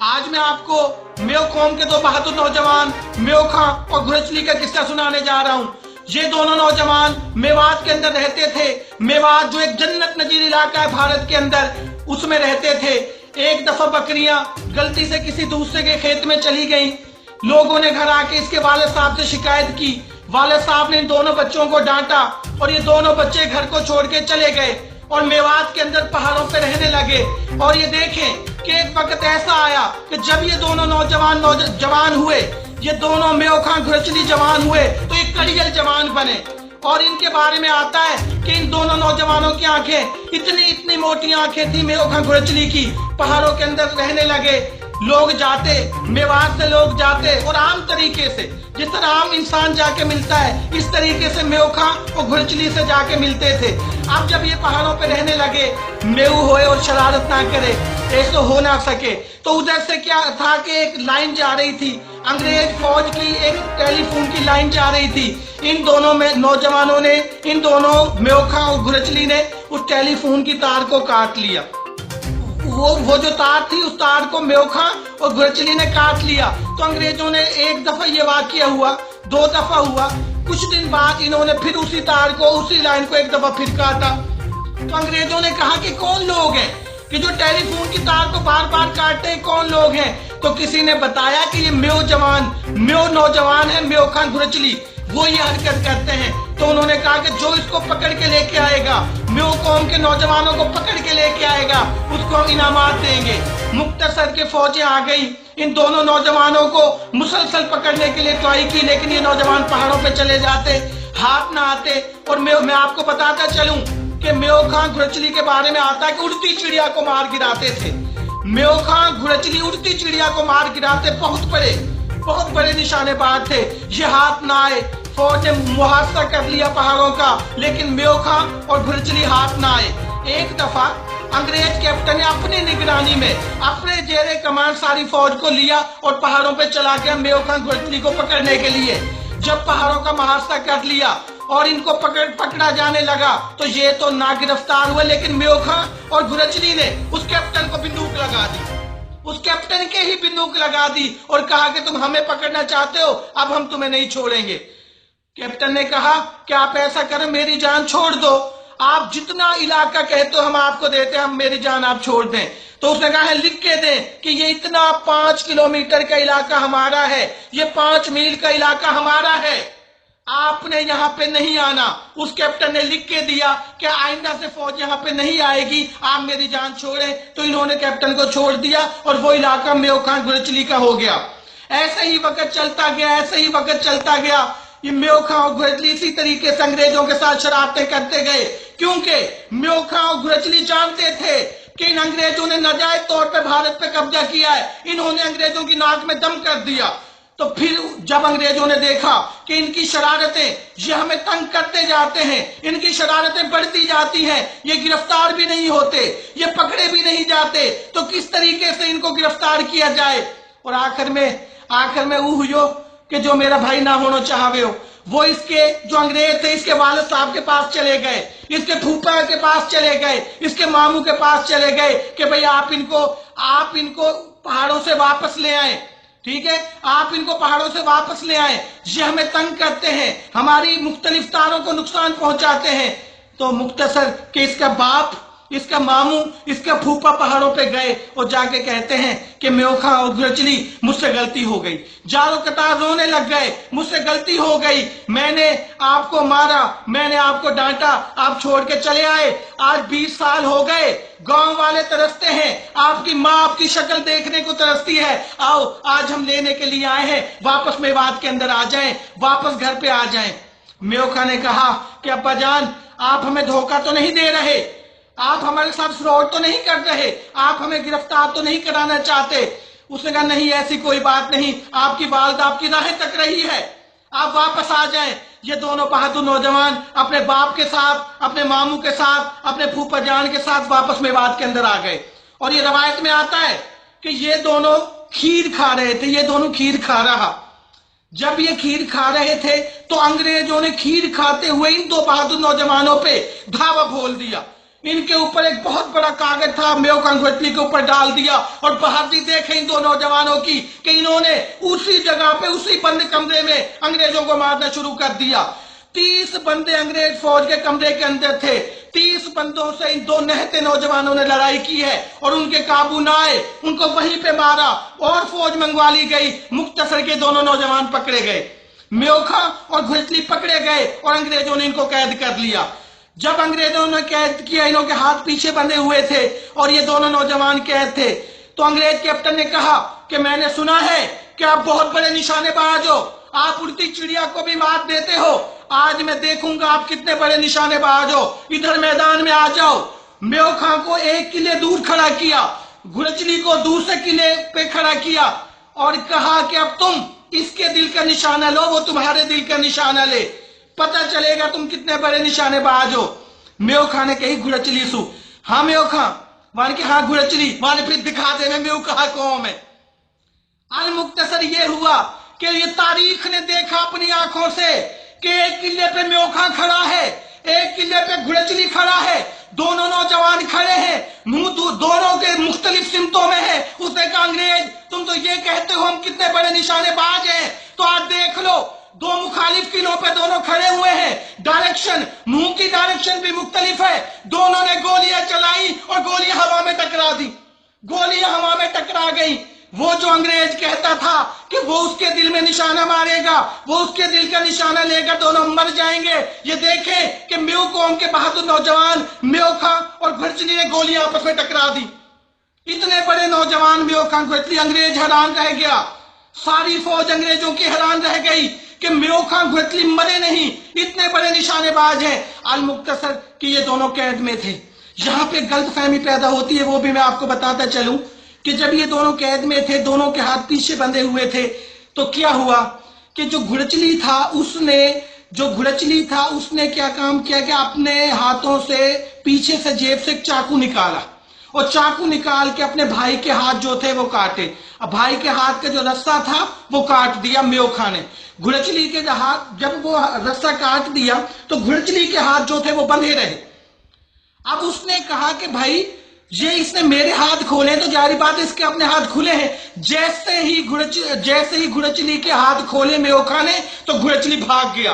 आज मैं आपको मेयो कौम के दो बहादुर नौजवान मेयो खां और घुरचली का किस्सा सुनाने जा रहा हूँ। ये दोनों नौजवान मेवात के अंदर रहते थे। मेवात जो एक जन्नत नजीर इलाका है भारत के अंदर, उसमें रहते थे। एक दफा बकरियां गलती से किसी दूसरे के खेत में चली गईं। लोगों ने घर आके इसके वालिद साहब से शिकायत की। वालिद साहब ने इन दोनों बच्चों को डांटा और ये दोनों बच्चे घर को छोड़ के चले गए और मेवात के अंदर पहाड़ों पे रहने लगे। और ये देखें कि एक वक्त ऐसा आया कि जब ये दोनों नौजवान जवान हुए, ये दोनों मेयो खां घुरचली जवान हुए, तो ये कड़ियल जवान बने। और इनके बारे में आता है कि इन दोनों नौजवानों की आंखें इतनी मोटी आंखें थी मेयो खां घुरचली की। पहाड़ों के अंदर रहने लगे, लोग जाते, मेवात से लोग जाते और आम तरीके से जिस तरह आम इंसान जाके मिलता है, इस तरीके से मेयो खां और घुरचली से जाके मिलते थे। अब जब ये पहाड़ों पे रहने लगे, मेऊ होए और शरारत ना करे, ऐसा हो ना सके, तो उधर से क्या था कि एक लाइन जा रही थी, अंग्रेज फौज की एक टेलीफोन की लाइन जा रही थी। इन दोनों में नौजवानों ने, इन दोनों मेयो खां और घुरचली ने उस टेलीफोन की तार को काट लिया। वो जो तार थी, उस तार को मेयो खां और घुरचली ने काट लिया। तो अंग्रेजों ने एक दफा ये वाकया हुआ, दो दफा हुआ, कुछ दिन बाद इन्होंने फिर उसी तार को, उसी लाइन को एक दफा फिर काटा। तो अंग्रेजों ने कहा कि कौन लोग हैं कि जो टेलीफोन की तार को बार बार काटते हैं, कौन लोग हैं? तो किसी ने बताया कि ये मेयो नौजवान है, मेयो खां घुरचली, वो ये हरकत करते हैं। तो उन्होंने कहा कि जो इसको पकड़ के लेके आएगा, मेयो कौम के नौजवानों को पकड़ के लेके आएगा, उसको हम इनामात देंगे। मुख्तसर के फौजें आ गई, इन दोनों नौजवानों को मुसलसल पकड़ने के लिए ट्राई की, लेकिन ये नौजवान पहाड़ों पे चले जाते, हाथ ना आते। और मैं आपको बताता चलूं कि मेयो खां घुरचली के बारे में आता है कि उड़ती चिड़िया को मार गिराते थे। मेयो खां घुरचली उड़ती चिड़िया को मार गिराते, बहुत बड़े निशानेबाज थे। ये हाथ ना आए, फौज ने मुहासरा कर लिया पहाड़ों का, लेकिन मेयो खां और घुरचली हाथ ना आए। एक दफा अंग्रेज कैप्टन ने अपनी निगरानी में अपने जेरे कमांड सारी फौज को लिया और पहाड़ों पे चला गया मेयो खां घुरचली को पकड़ने के लिए। जब पहाड़ों का मुहासरा कर लिया और इनको पकड़ा जाने लगा, तो ये तो ना गिरफ्तार हुए, लेकिन मेयो खां और घुरचली ने उस कैप्टन को बंदूक लगा दी, उस कैप्टन के ही बंदूक लगा दी और कहा कि तुम हमें पकड़ना चाहते हो, अब हम तुम्हें नहीं छोड़ेंगे। कैप्टन ने कहा कि आप ऐसा करें, मेरी जान छोड़ दो, आप जितना इलाका कहते हो हम आपको देते हैं, हम मेरी जान आप छोड़ दें। तो उसने कहा है लिख के दें कि ये इतना 5 किलोमीटर का इलाका हमारा है, ये 5 मील का इलाका हमारा है, आपने यहाँ पे नहीं आना। उस कैप्टन ने लिख के दिया कि आइंदा से फौज यहाँ पे नहीं आएगी, आप मेरी जान छोड़ें। तो इन्होंने कैप्टन को छोड़ दिया और वो इलाका मेयो खां घुरचली का हो गया। ऐसे ही वक्त चलता गया, ये मेयो खां और घुरचली इसी तरीके से अंग्रेजों के साथ शरारतें करते गए, क्योंकि मेयो खां और घुरचली जानते थे कि इन अंग्रेजों ने नाजायज तौर पे भारत पे कब्जा किया है, इन्होंने अंग्रेजों की नाक में दम कर दिया। तो फिर जब अंग्रेजों ने देखा कि इनकी शरारतें, ये हमें तंग करते जाते हैं, इनकी शरारतें बढ़ती जाती हैं, ये गिरफ्तार भी नहीं होते, ये पकड़े भी नहीं जाते, तो किस तरीके से इनको गिरफ्तार किया जाए। और आखिर में वो हुई कि जो मेरा भाई ना होना चाहवे हो, वो इसके जो अंग्रेज थे, इसके वालिद साहब के पास चले गए, इसके फूफा के पास चले गए, इसके मामू के पास चले गए कि भाई आप इनको पहाड़ों से वापस ले आए, ठीक है, आप इनको पहाड़ों से वापस ले आए, ये हमें तंग करते हैं, हमारी मुख्तलिफ तारों को नुकसान पहुंचाते हैं। तो मुख्तसर के इसका बाप, इसका मामू, इसका फूफा पहाड़ों पे गए और जाके कहते हैं कि मेयो खां और घुरचली, मुझसे गलती हो गई। जारो कतार रोने लग गए, मुझसे गलती हो गई, मैंने आपको मारा, मैंने आपको डांटा, आप छोड़ के चले आए, आज 20 साल हो गए, गांव वाले तरसते हैं, आपकी माँ आपकी शक्ल देखने को तरसती है, आओ आज हम लेने के लिए आए हैं, वापस मेवात के अंदर आ जाएं, वापस घर पे आ जाएं। मेयो खां ने कहा कि अब्बा जान, आप हमें धोखा तो नहीं दे रहे, आप हमारे साथ फ्रॉड तो नहीं कर रहे, आप हमें गिरफ्तार तो नहीं कराना चाहते। उसने कहा नहीं, ऐसी कोई बात नहीं, आपकी वालिदा आपकी राहें तक रही है, आप वापस आ जाएं। ये दोनों बहादुर नौजवान अपने बाप के साथ, अपने मामू के साथ, अपने फूफा जान के साथ वापस मेवात के अंदर आ गए। और ये रवायत में आता है कि ये दोनों खीर खा रहे थे, ये दोनों खीर खा रहा। जब ये खीर खा रहे थे तो अंग्रेजों ने खीर खाते हुए इन दो बहादुर नौजवानों पे धावा बोल दिया ان کے اوپر ایک بہت بڑا کاغذ تھا، میو کنگویٹلی کے اوپر ڈال دیا، اور بہادری دیکھیں ان دو نوجوانوں کی کہ انہوں نے اسی جگہ پہ اسی بند کمرے میں انگریزوں کو مارنا شروع کر دیا۔ 30 بندے انگریز فوج کے کمرے کے اندر تھے، 30 بندوں سے ان دو نہتے نوجوانوں نے لڑائی کی ہے اور ان کے قابو نہ آئے، ان کو وہیں پہ مارا اور فوج منگوا لی گئی۔ مختصر کے دونوں نوجوان پکڑے گئے، میو خاں اور گھرچلی پکڑے گئے اور انگریزوں نے ان کو قید کر لیا۔ جب انگریزوں نے قید کیا، انہوں کے ہاتھ پیچھے بندھے ہوئے تھے اور یہ دونوں نوجوان قید تھے، تو انگریز کیپٹن نے کہا کہ میں نے سنا ہے کہ آپ بہت بڑے نشانے باز ہو، آپ اڑتی چڑیا کو بھی مات دیتے ہو، آج میں دیکھوں گا آپ کتنے بڑے نشانے باز ہو، ادھر میدان میں آ جاؤ۔ میو خاں کو ایک قلعے دور کھڑا کیا، گھرچلی کو دوسرے قلعے پہ کھڑا کیا اور کہا کہ اب تم اس کے دل کا نشانہ لو، وہ تمہارے دل کا نشانہ لے، پتہ چلے گا تم کتنے بڑے نشانے باز ہو۔ میو خاں نے کہی گھرچلی سو، ہاں میو خاں، وہاں کہ ہاں گھرچلی، وہاں نے پھر دکھا دے میں میو کہا قوم ہے۔ المختصر یہ ہوا کہ یہ تاریخ نے دیکھا اپنی آنکھوں سے کہ ایک قلعے پہ میو خاں کھڑا ہے، ایک قلعے پہ گھرچلی کھڑا ہے، دونوں نوجوان کھڑے ہیں، دونوں کے مختلف سمتوں میں ہیں۔ اس نے کہا انگریز تم تو یہ کہتے ہو ہم کتنے بڑے نشانے باز ہیں، تو آج دیکھ لو دو مخالف قلعوں پہ دونوں کھڑے ہوئے ہیں، ڈائریکشن، منہ کی ڈائریکشن بھی مختلف ہے، دونوں نے گولیاں چلائی اور گولیاں ہوا میں ٹکرا دی، گولیاں ہوا میں ٹکرا گئی۔ وہ جو انگریز کہتا تھا کہ وہ اس کے دل میں نشانہ مارے گا، وہ اس کے دل کا نشانہ لے کر دونوں مر جائیں گے، یہ دیکھیں کہ میو قوم کے بہادر نوجوان میو خاں اور گھرچلی نے گولیاں آپس میں ٹکرا دی۔ اتنے بڑے نوجوان میو خاں گھرچلی، انگریز حیران رہ گیا، ساری فوج انگریزوں کی حیران رہ گئی کہ میو خاں گھرچلی مرے نہیں، اتنے بڑے نشانے باز ہیں۔ المختصر کہ یہ دونوں قید میں تھے۔ یہاں پہ غلط فہمی پیدا ہوتی ہے، وہ بھی میں آپ کو بتاتا چلوں کہ جب یہ دونوں قید میں تھے، دونوں کے ہاتھ پیچھے بندھے ہوئے تھے، تو کیا ہوا کہ جو گھرچلی تھا اس نے کیا کام کیا کہ اپنے ہاتھوں سے پیچھے سے جیب سے ایک چاقو نکالا اور چاقو نکال کے اپنے بھائی کے ہاتھ جو تھے وہ کاٹے۔ اب بھائی کے ہاتھ کا جو رستہ تھا وہ کاٹ دیا میو خاں نے۔ گھرچلی کے ہاتھ جب وہ رستہ کاٹ دیا تو گھرچلی کے ہاتھ جو تھے وہ بندھے رہے۔ اب اس نے کہا کہ بھائی یہ اس نے میرے ہاتھ کھولے تو ظاہری بات ہے اس کے اپنے ہاتھ کھلے ہیں۔ جیسے ہی گھرچلی کے ہاتھ کھولے میو خاں نے تو گھرچلی بھاگ گیا،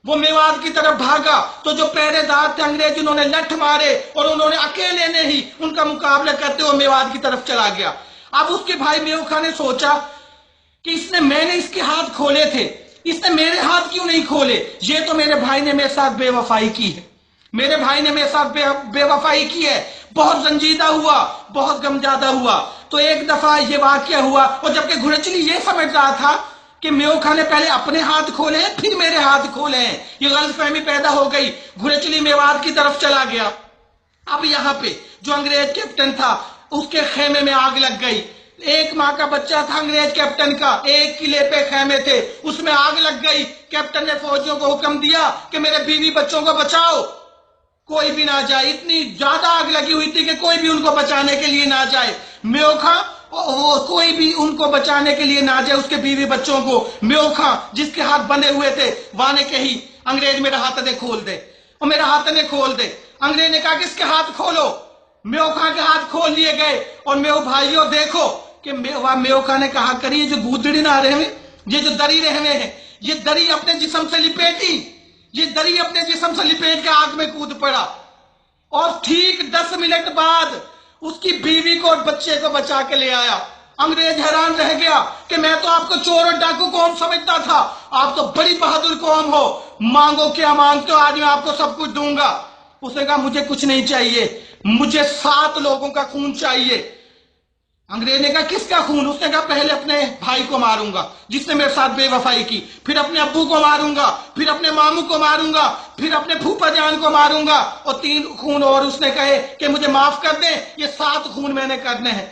وہ میوات کی طرف بھاگا تو جو پہرے دار تھے انگریز انہوں نے لٹھ مارے اور انہوں نے اکیلے نے ہی ان کا مقابلہ کرتے ہوئے میوات کی طرف چلا گیا۔ اب اس کے بھائی میو خاں نے سوچا کہ میں نے اس کے ہاتھ کھولے تھے، اس نے میرے ہاتھ کیوں نہیں کھولے؟ یہ تو میرے بھائی نے میرے ساتھ بے وفائی کی ہے، میرے بھائی نے میرے ساتھ بے وفائی کی ہے۔ بہت زنجیدہ ہوا، بہت غمزدہ ہوا۔ تو ایک دفعہ یہ واقعہ ہوا، اور جبکہ گھرچلی یہ سمجھ رہا تھا کہ میو خاں نے پہلے اپنے ہاتھ کھولے ہیں پھر میرے ہاتھ کھولے ہیں، یہ غلط فہمی پیدا ہو گئی۔ گھرچلی میوات کی طرف چلا گیا۔ اب یہاں پہ جو انگریز کیپٹن تھا اس کے خیمے میں آگ لگ گئی، ایک ماں کا بچہ تھا انگریز کیپٹن کا، ایک قلعے پہ خیمے تھے، اس میں آگ لگ گئی۔ کیپٹن نے فوجیوں کو حکم دیا کہ میرے بیوی بچوں کو بچاؤ، کوئی بھی نہ جائے۔ اتنی زیادہ آگ لگی ہوئی تھی کہ کوئی بھی ان کو بچانے کے لیے نہ جائے، میو خاں کوئی بھی ان کو بچانے کے لیے نہ جائے، اس کے بیوی بچوں کو۔ میو خاں جس کے ہاتھ بندھے ہوئے تھے وہاں نے کہی انگریز میرا ہاتھ نے کھول دے، اور میرا ہاتھ نے کھول دے۔ انگریز نے کہا کس کے ہاتھ کھولو؟ میو خاں کے ہاتھ کھول لیے گئے۔ اور میو بھائیوں دیکھو کہ میو خاں نے کہا کری جو گودڑی نہ رہے ہیں، یہ جو دری رہے ہیں، یہ دری اپنے جسم سے لپیٹی، یہ دری اپنے جسم سے لپیٹ کے آگ میں کود پڑا، اور ٹھیک 10 منٹ بعد اس کی بیوی کو اور بچے کو بچا کے لے آیا۔ انگریز حیران رہ گیا کہ میں تو آپ کو چور اور ڈاکو قوم سمجھتا تھا، آپ تو بڑی بہادر قوم ہو، مانگو کیا مانگتے ہو، آج میں آپ کو سب کچھ دوں گا۔ اس نے کہا مجھے کچھ نہیں چاہیے، مجھے 7 لوگوں کا خون چاہیے۔ انگریز نے کہا کس کا خون؟ اس نے کہا پہلے اپنے بھائی کو ماروں گا جس نے میرے ساتھ بے وفائی کی، پھر اپنے ابو کو ماروں گا، پھر اپنے ماموں کو ماروں گا، پھر اپنے پھوپا جان کو ماروں گا، اور 3 خون اور اس نے کہے کہ مجھے معاف کر دیں، یہ 7 خون میں نے کرنے ہیں۔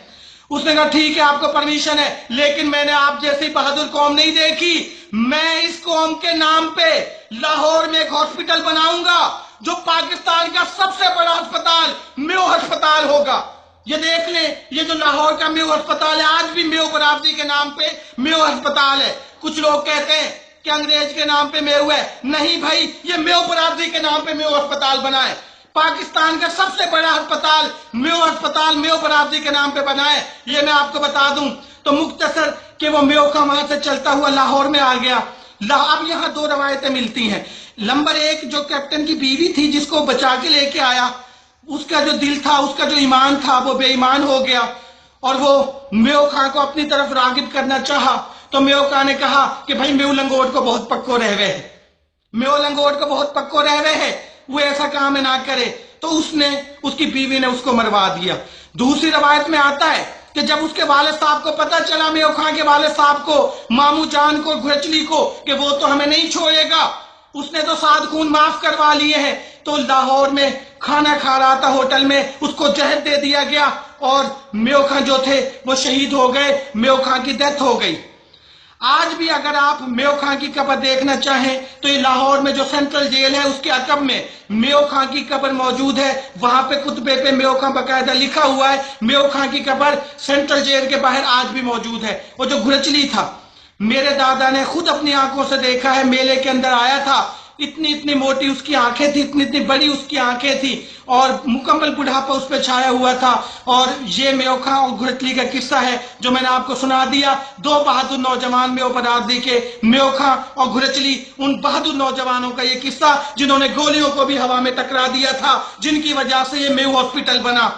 اس نے کہا ٹھیک ہے آپ کو پرمیشن ہے، لیکن میں نے آپ جیسی بہادر قوم نہیں دیکھی، میں اس قوم کے نام پہ لاہور میں ایک ہاسپٹل بناؤں گا جو پاکستان کا سب سے بڑا ہسپتال میو ہسپتال ہوگا۔ یہ دیکھ لیں، یہ جو لاہور کا میو ہسپتال ہے آج بھی میو برادری کے نام پہ میو ہسپتال ہے۔ کچھ لوگ کہتے ہیں کہ انگریز کے نام پہ میو ہے، نہیں بھائی، یہ میو برادری کے نام پہ میو ہسپتال بنا ہے۔ पाकिस्तान का सबसे बड़ा अस्पताल मेयो बरादरी के नाम पे बना है, ये मैं आपको बता दूं। तो मुख्तसर कि वो मेयो का वहां से चलता हुआ लाहौर में आ गया। अब यहाँ दो रवायतें मिलती हैं। नंबर एक, जो कैप्टन की बीवी थी जिसको बचा के लेके आया, उसका जो दिल था, उसका जो ईमान था, वो बेईमान हो गया और वो मेयो खां को अपनी तरफ रागिब करना चाहा। तो मेयो खां ने कहा कि भाई मेयो लंगोट को बहुत पक्को रह गए है, मेयो लंगोट को बहुत पक्को रह गए है, वो ऐसा काम ना करे। तो उसकी बीवी ने उसको मरवा दिया। दूसरी रवायत में आता है कि जब उसके वालिद साहब को पता चला, मेयो खां के वालिद साहब को, मामू जान को, घुरचली को, कि वो तो हमें नहीं छोड़ेगा, उसने तो 7 खून माफ करवा लिए हैं, तो लाहौर में खाना खा रहा था होटल में, उसको जहर दे दिया गया और मेयो खां जो थे वो शहीद हो गए, मेयो खां की डेथ हो गई। आज भी अगर आप मेयो खां की कब्र देखना चाहें तो ये लाहौर में जो सेंट्रल जेल है उसके अकब में मेयो खां की कब्र मौजूद है। वहां पे कुतबे पे मेयो खां बकायदा लिखा हुआ है। मेयो खां की कब्र सेंट्रल जेल के बाहर आज भी मौजूद है। वो जो घुरचली था, मेरे दादा ने खुद अपनी आंखों से देखा है, मेले के अंदर आया था, इतनी इतनी मोटी उसकी आंखें थी, इतनी इतनी बड़ी उसकी आंखें थी और मुकम्मल बुढ़ापा उस पर छाया हुआ था। और ये मेयो खां और घुरचली का किस्सा है जो मैंने आपको सुना दिया। 2 बहादुर नौजवान मेयो बरादरी के, मेयो खां और घुरचली, उन बहादुर नौजवानों का ये किस्सा जिन्होंने गोलियों को भी हवा में टकरा दिया था, जिनकी वजह से ये मेयो हॉस्पिटल बना।